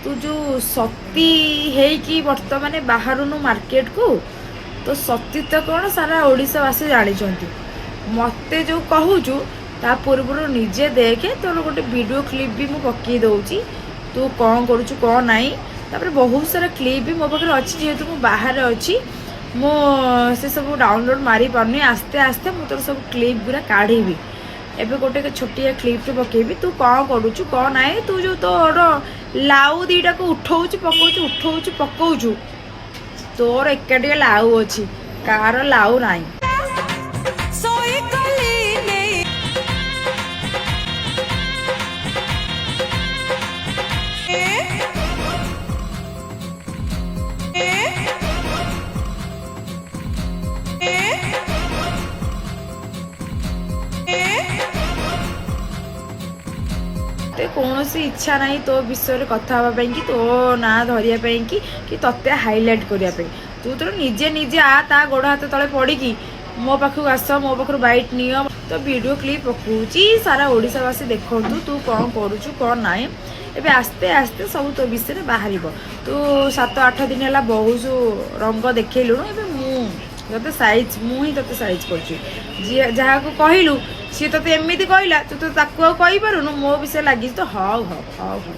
तू जो सती ହେଇକି ବର୍ତ୍ତମାନେ ବାହାରୁନୁ ମାର୍କେଟ को तो सती तो कौन सारा ओडिशावासी जानी मते जो कहूचु ता पूर्व निजे देखे तोर गोटे वीडियो क्लिप भी मु पकई दउची तू कौन करूचु कौन नाई तापर बहुत सारा क्लिप भी मो पाखे अच्छी जेहेतु मु बाहर अच्छी मो से सब डाउनलोड मारी पारनी आस्ते आस्ते मु तोर सब क्लिप गुरा काढ़ी एबे गोटे छोटिया क्लिप पकेबी तू कौन करूचु कौन नाई तू जो तोर लाउ दीटा को उठाऊचु पकाउचु तोर एकाटिया लाउ अच्छी कार लाउ नाई कौन सी इच्छा नहीं तो विषय कथा हाँपाई कि तो ना धरिया कि तते हाईलाइट करने तू तो निजे निजे आ ता गोड़ हाथ तले पड़ी मो पाखक आस मो पाखर बैट नियो तो वीडियो क्लिप पकाउची सारा ओडिशावासी देखु तू कौन करुचु कौन नाई एबे आस्ते आस्ते सब तो विषय बाहर तू 7-8 दिन है बहुत रंग देखलु ते साइज मुझे ते साइज कर जहाँ को कहलु सी तो एमती कहला तू तो कही पारुनु मो विषय लगी तो हाँ हाँ हाँ हाँ